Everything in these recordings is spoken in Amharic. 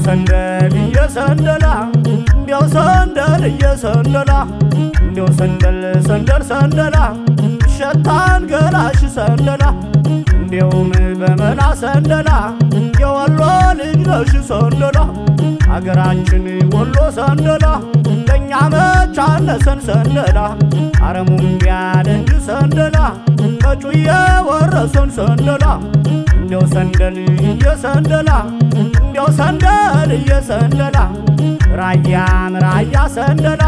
ሰንደል እየሰንደላ እንዲያው ሰንደል እየሰንደላ እንዲያው ሰንደል ሰንደል ሰንደላ ሸታን ገላሽ ሰንደላ እንዲያውም በመላ ሰንደላ የወሎ ልጅ ነሽ ሰንደላ አገራችን ወሎ ሰንደላ ለኛ መቻነሰን ሰንደላ አረሙም ያለንጅ ሰንደላ ከጩዬ ወረሰን ሰንደላ እንዲያው ሰንደል እየሰንደላ እንዲያው ሰንደል እየሰንደላ ራያም ራያ ሰንደላ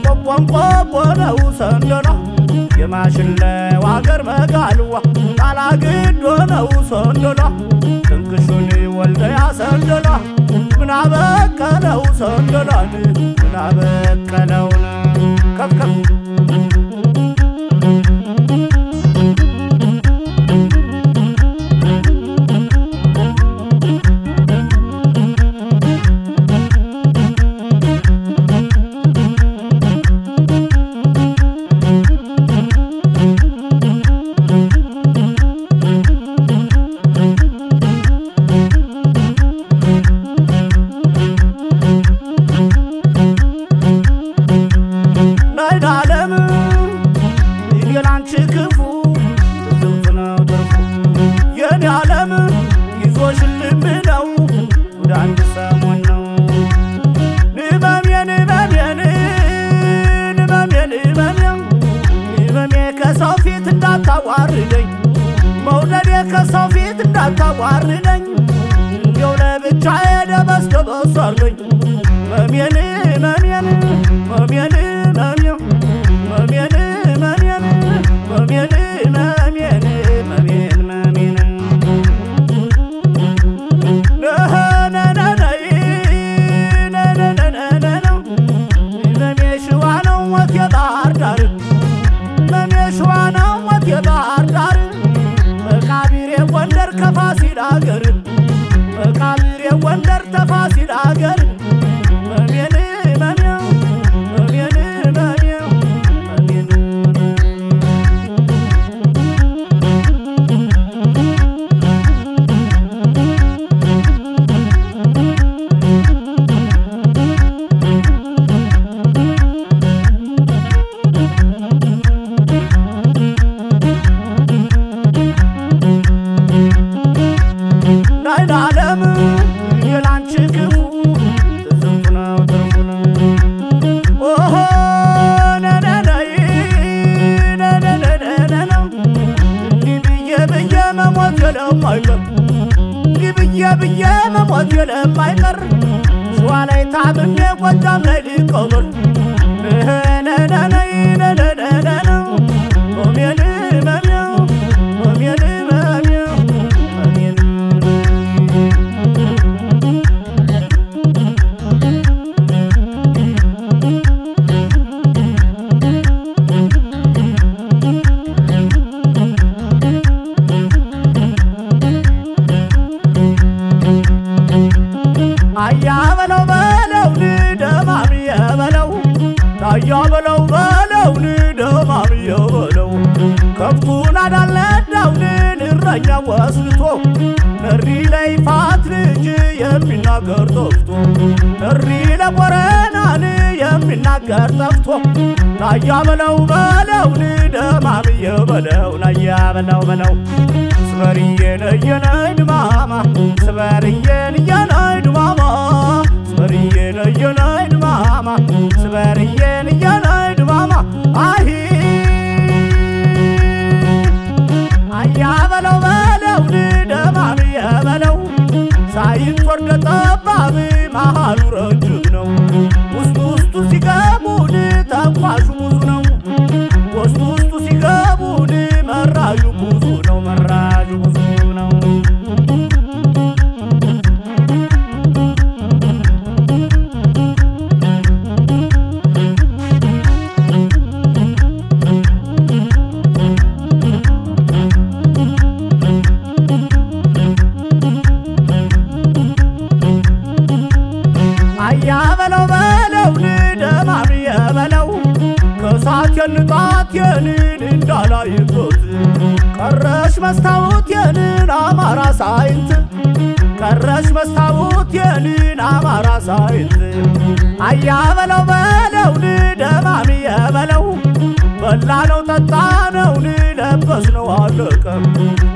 ቆቦን ቆቦ ነው ሰንደላ የማሽለው አገር መጋልዋ ጣላግዶ ነው ሰንደላ ጥንቅሹን ወልደያ ሰንደላ ምናበቀለው ሰንደላን ምናበቀለውን ከፍከፍ መውደዴ ከሰው ፊት እንዳታዋርደኝ እንዲያው ለብቻዬ ደበስ ደበስ አርገኝ መሜን መሜን መሜን መሜን መሜን መሜን መሜን መሜን መሜን መሜን ነነነነይ ነነነነነ መሜ ሽዋ ነው ሞት የባህር ዳር መሜ ሽዋ ነው ሞት የባህር ዳር መቃብሬ ጎንደር ከፋሲል አገር መቃብሬ ጎንደር ተፋሲል አገር መሜን መሜን መሜን መሜን መሜን ናይናለም የላንቺ ክፉ ትዝምቱ ነው ትርፉ ነው ኦሆ ነነነይ ነነነነነ እንዲህ ብዬ ብዬ መሞት የለማይቀር እንዲህ ብዬ ብዬ መሞት የለማይቀር ሸዋ ላይ ታምሜ ጎጃም ላይ ሊቀበር ነነነይ ነነነነነ ኦሜን መሜው ኦሜን መሜው ኦሜን አያ በለው በለው ደማምዬ በለው ታያ በለው በለው ደማምዬ በለው ከብቱን አዳለዳውን እረኛ ወስቶ እሪ ላይ ፋት ልጅ የሚናገር ጠፍቶ እሪ ለቦረናን የሚናገር ጠፍቶ ታያ በለው በለው ደማምዬ በለው ናያ በለው በለው ስበርዬን እየነይ ድማማ ስበርዬን እየነይ ድማማ ስበርዬን እየነይ ድማማ ስበርዬን እየነይ ድማማ አሂ አያ በለው በለው ደማምዬ በለው ሳይንት ወርደ ጠባብ መሃሉ ረጅም ነው ውስጡ ውስጡ ሲገቡን ተኳሹ ብዙ ነው ውስጡ ውስጡ ሲገቡን መራዡ ብዙ ነው መራዡ ብዙ ነው አያ በለው በለው ደማምዬ በለው ከሳቴን ጣቴን እንዳላይበት ቀረሽ መስታወቴን አማራ ሳይንት ቀረሽ መስታወት የኔን አማራ ሳይት አያበለው በለው ደማምዬ በለው በላነው ጠጣነው ለበስነው አለቀ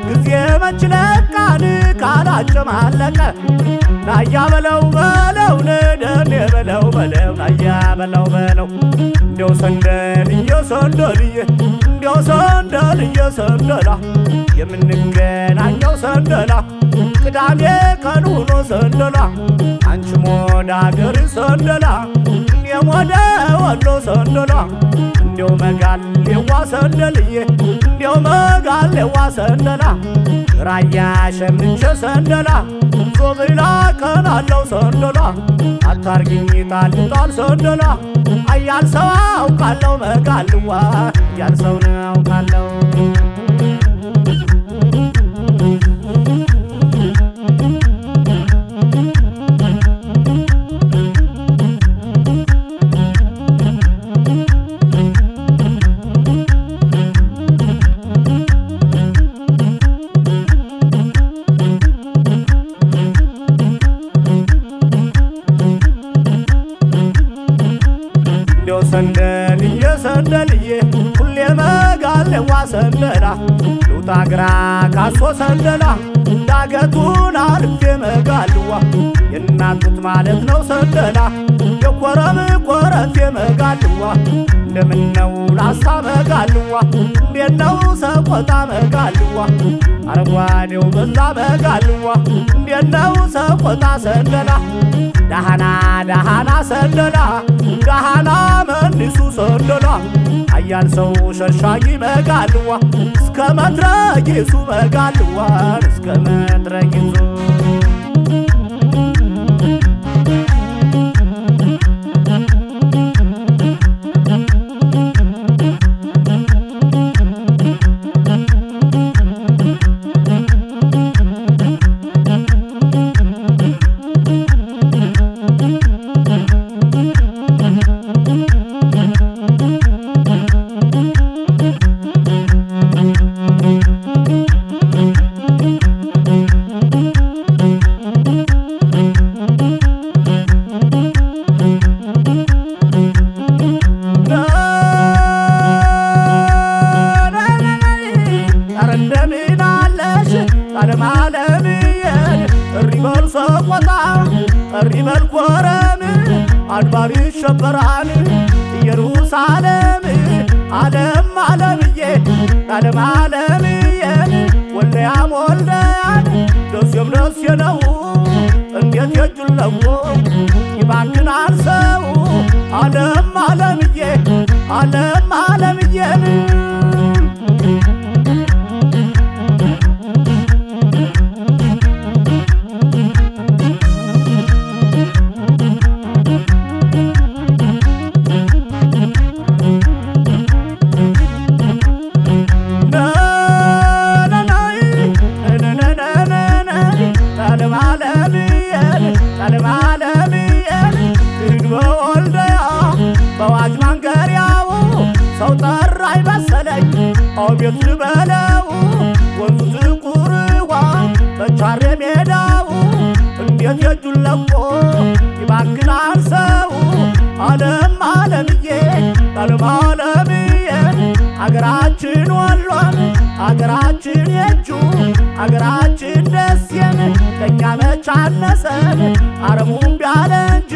ጊዜ መች ለቃን ካላጨማለቀ ናያ በለው በለው ደኔ በለው በለው ናያ በለው በለው እንዲያው ሰንደልዬ ሰንደልዬ እንዲያው ሰንደልዬ ሰንደላ የምንገናኘው ሰንደላ ቅዳሜ ቀን ሆኖ ሰንደላ አንቺም ወደ አገር ሰንደላ እኔም ወደ ወሎ ሰንደላ እንዲያው መጋሌዋ ሰንደልዬ እንዲያው መጋሌዋ ሰንደላ ራያ ሸምቼ ሰንደላ ዞብላ ቀናለው ሰንደላ አታርግኝ ጣል ሰንደላ አያል ሰው አውቃለው መጋልዋ አያል ሰው ነው አውቃለው ሰንደልዬ ሰንደልዬ ሁሌ መጋሌዋ ሰንደላ ሉጣ ግራ ካሶ ሰንደላ ዳገቱን አልፌ መጋልዋ የናቱት ማለት ነው ሰንደላ የኮረም ኮረቴ መጋልዋ እንደምነው ላሳ መጋልዋ እንዴት ነው ሰቆጣ መጋልዋ አረንጓዴው በዛ መጋልዋ እንዴት ነው ሰቆጣ ሰንደላ ዳሃና ሰንደላ ዳሃና መንሱ ሰንደላ አያል ሰው ሸርሻጊ መጋልዋ እስከ መድረጊሱ መጋልዋ እስከ መድረጊሱ ቀሪበል ኮረም አድባር ይሸበራል ኢየሩሳሌም ዓለም ዓለምዬ ዓለም ዓለምዬ ወልደያም ወልደያን ደስየም ደስየ ነው እንዴት የጁለው ይባክናል ሰው ዓለም ዓለምዬ ዓለም ዓለምዬን በዋጅ መንገሪያው ሰው ጠራይ መሰለኝ አቤት ልበለው ወንዙ ዝቁርዋ በቻሬ ሜዳው እንዴት የጁን ለቆ ይባክናል ሰው ዓለም ዓለምዬ ዓለም ዓለምዬ አገራችን ወሎን አገራችን የጁ አገራችን ደስየን ከእኛ መች አነሰን አረሙም ቢያለ እንጂ